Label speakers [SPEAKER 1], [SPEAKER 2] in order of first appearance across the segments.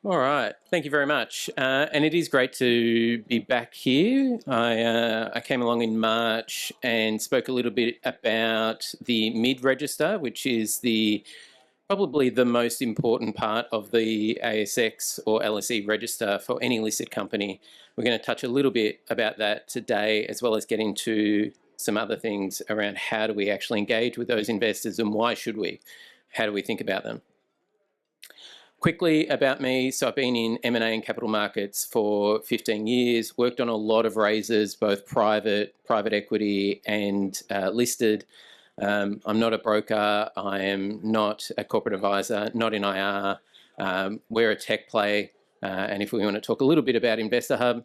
[SPEAKER 1] All right, thank you very much. And it is great to be back here. I came along in March and spoke a little bit about the mid-register, which is probably the most important part of the ASX or LSE register for any listed company. We're going to touch a little bit about that today, as well as get into some other things around how do we actually engage with those investors and why should we? How do we think about them? Quickly about me, so I've been in M&A and capital markets for 15 years, worked on a lot of raises, both private equity and listed. I'm not a broker, I am not a corporate advisor, not in IR, we're a tech play, and if we want to talk a little bit about InvestorHub,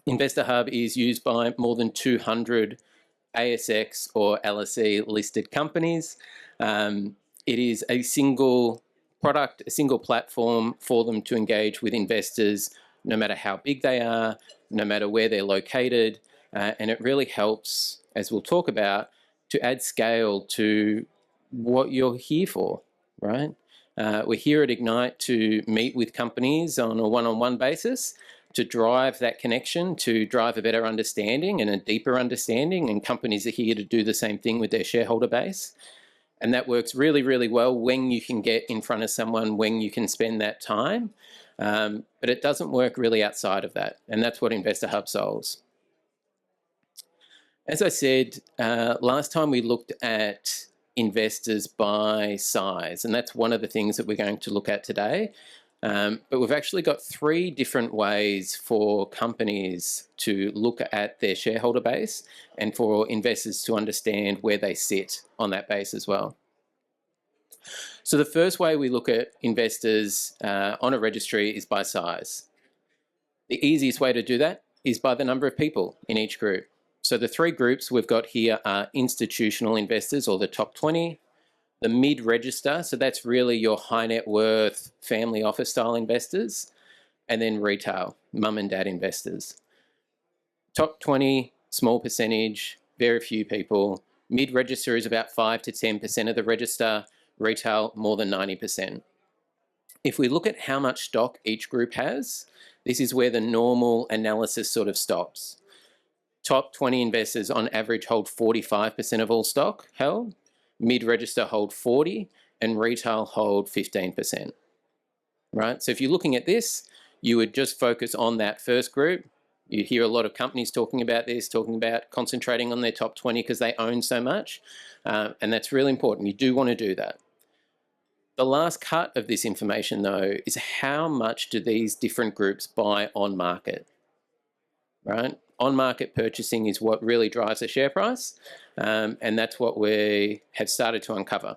[SPEAKER 1] InvestorHub is used by more than 200 ASX or LSE listed companies. It is a single product, a single platform for them to engage with investors, no matter how big they are, no matter where they're located, and it really helps, as we'll talk about, to add scale to what you're here for, right? We're here at Ignite to meet with companies on a one-on-one basis, to drive that connection, to drive a better understanding and a deeper understanding, and companies are here to do the same thing with their shareholder base. And that works really, really well when you can get in front of someone, when you can spend that time. But it doesn't work really outside of that. And that's what InvestorHub solves. As I said, last time we looked at investors by size, and that's one of the things that we're going to look at today. But we've actually got 3 different ways for companies to look at their shareholder base and for investors to understand where they sit on that base as well. So the first way we look at investors on a registry is by size. The easiest way to do that is by the number of people in each group. So the 3 groups we've got here are institutional investors, or the top 20, the mid-register, so that's really your high net worth family office style investors, and then retail, mum and dad investors. Top 20, small percentage, very few people. Mid-register is about 5 to 10% of the register, retail more than 90%. If we look at how much stock each group has, this is where the normal analysis sort of stops. Top 20 investors on average hold 45% of all stock held, mid-register hold 40%, and retail hold 15%, right? So if you're looking at this, you would just focus on that first group. You hear a lot of companies talking about this, talking about concentrating on their top 20 because they own so much, and that's really important. You do want to do that. The last cut of this information, though, is how much do these different groups buy on market, right? On-market purchasing is what really drives the share price, and that's what we have started to uncover.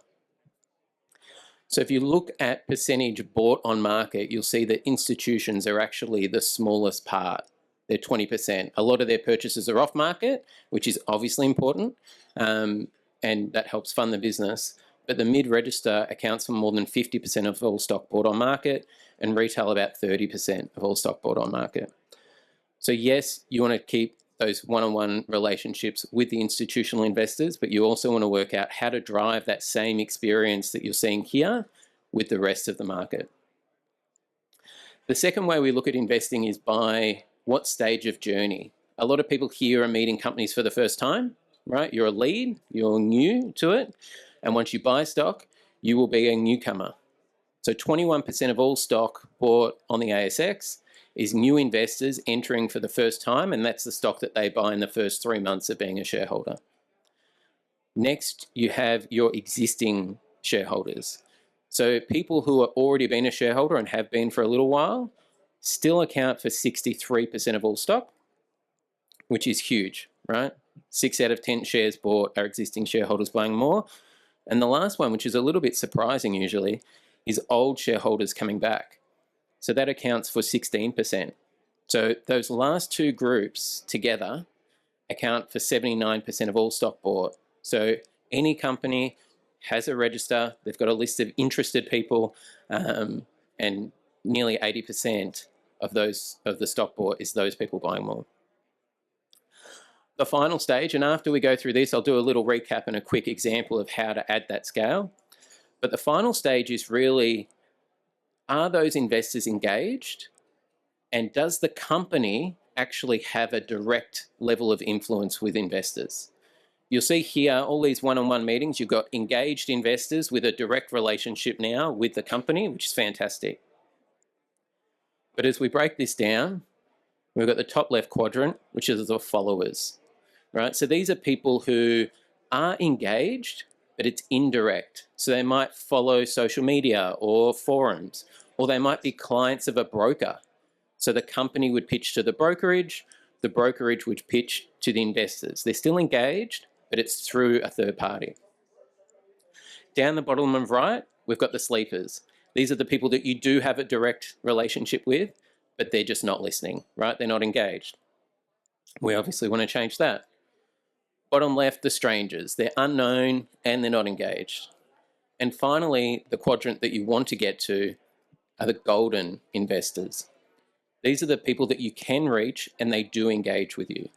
[SPEAKER 1] So if you look at percentage bought on market, you'll see that institutions are actually the smallest part. They're 20%. A lot of their purchases are off market, which is obviously important, and that helps fund the business. But the mid-register accounts for more than 50% of all stock bought on market, and retail about 30% of all stock bought on market. So yes, you want to keep those one-on-one relationships with the institutional investors, but you also want to work out how to drive that same experience that you're seeing here with the rest of the market. The second way we look at investing is by what stage of journey. A lot of people here are meeting companies for the first time, right? You're a lead, you're new to it, and once you buy stock, you will be a newcomer. So 21% of all stock bought on the ASX is new investors entering for the first time, and that's the stock that they buy in the first 3 months of being a shareholder. Next, you have your existing shareholders. So people who have already been a shareholder and have been for a little while still account for 63% of all stock, which is huge, right? 6 out of 10 shares bought are existing shareholders buying more. And the last one, which is a little bit surprising usually, is old shareholders coming back. So that accounts for 16%. So those last 2 groups together account for 79% of all stock bought. So any company has a register, they've got a list of interested people, and nearly 80% of the stock bought is those people buying more. The final stage, and after we go through this, I'll do a little recap and a quick example of how to add that scale. But the final stage is really are those investors engaged? And does the company actually have a direct level of influence with investors? You'll see here all these one-on-one meetings. You've got engaged investors with a direct relationship now with the company, which is fantastic. But as we break this down, we've got the top left quadrant, which is the followers, right? So these are people who are engaged, but it's indirect. So they might follow social media or forums, or they might be clients of a broker. So the company would pitch to the brokerage would pitch to the investors. They're still engaged, but it's through a third party. Down the bottom of right, we've got the sleepers. These are the people that you do have a direct relationship with, but they're just not listening, right? They're not engaged. We obviously want to change that. Bottom left, the strangers. They're unknown and they're not engaged. And finally, the quadrant that you want to get to are the golden investors. These are the people that you can reach and they do engage with you.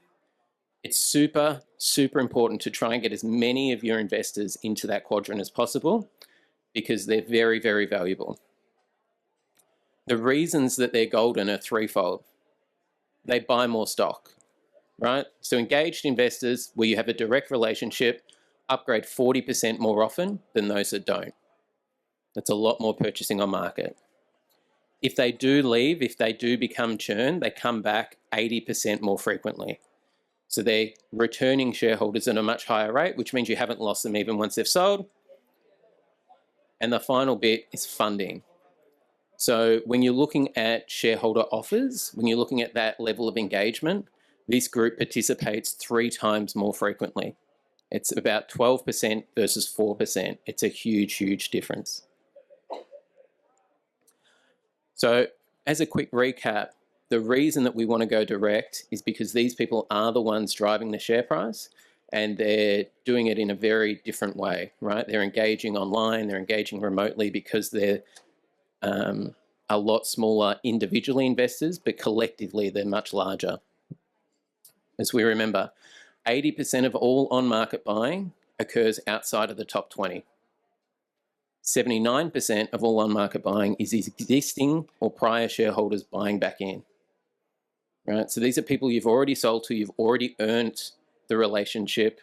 [SPEAKER 1] It's super, super important to try and get as many of your investors into that quadrant as possible because they're very, very valuable. The reasons that they're golden are threefold. They buy more stock, right? So engaged investors, where you have a direct relationship, upgrade 40% more often than those that don't. That's a lot more purchasing on market. If they do leave, if they do become churn, they come back 80% more frequently. So they're returning shareholders at a much higher rate, which means you haven't lost them even once they've sold. And the final bit is funding. So when you're looking at shareholder offers, when you're looking at that level of engagement, this group participates 3 times more frequently. It's about 12% versus 4%. It's a huge, huge difference. So as a quick recap, the reason that we want to go direct is because these people are the ones driving the share price and they're doing it in a very different way, right? They're engaging online, they're engaging remotely because they're a lot smaller individually investors, but collectively they're much larger. As we remember, 80% of all on-market buying occurs outside of the top 20. 79% of all on-market buying is existing or prior shareholders buying back in. Right? So these are people you've already sold to, you've already earned the relationship.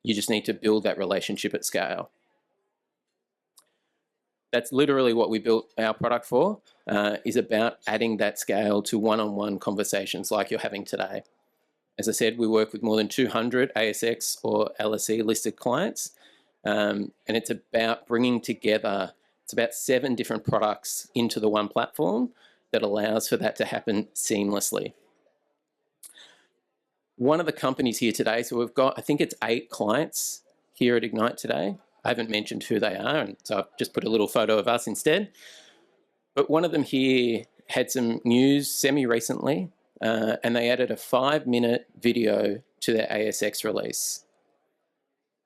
[SPEAKER 1] You just need to build that relationship at scale. That's literally what we built our product for, is about adding that scale to one-on-one conversations like you're having today. As I said, we work with more than 200 ASX or LSE listed clients, and it's about bringing together, it's about 7 different products into the one platform that allows for that to happen seamlessly. One of the companies here today, so we've got, I think it's 8 clients here at Ignite today. I haven't mentioned who they are, and so I've just put a little photo of us instead. But one of them here had some news semi-recently, and they added a 5-minute video to their ASX release.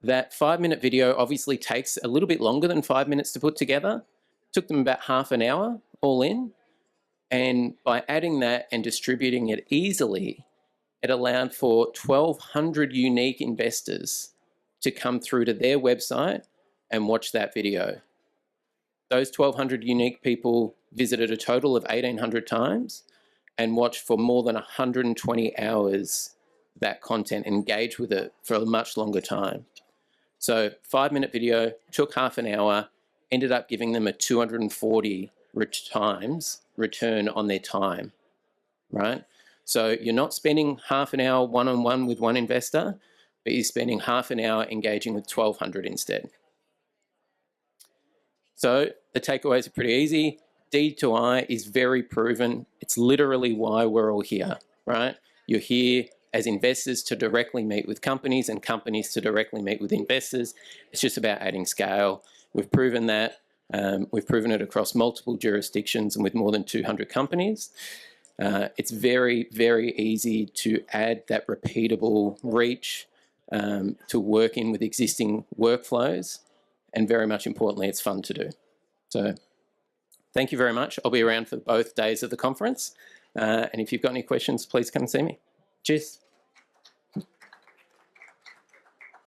[SPEAKER 1] That 5-minute video obviously takes a little bit longer than 5 minutes to put together. It took them about half an hour all in. And by adding that and distributing it easily, it allowed for 1,200 unique investors to come through to their website and watch that video. Those 1,200 unique people visited a total of 1,800 times and watched for more than 120 hours that content, engaged with it for a much longer time. So 5-minute video, took half an hour, ended up giving them a 240 times return on their time, right? So you're not spending half an hour one-on-one with one investor, but you're spending half an hour engaging with 1,200 instead. So the takeaways are pretty easy. D to I is very proven. It's literally why we're all here, right? You're here as investors to directly meet with companies and companies to directly meet with investors. It's just about adding scale. We've proven that. We've proven it across multiple jurisdictions and with more than 200 companies. It's very, very easy to add that repeatable reach to work in with existing workflows. And very much importantly, it's fun to do. So thank you very much. I'll be around for both days of the conference. And if you've got any questions, please come and see me. Cheers.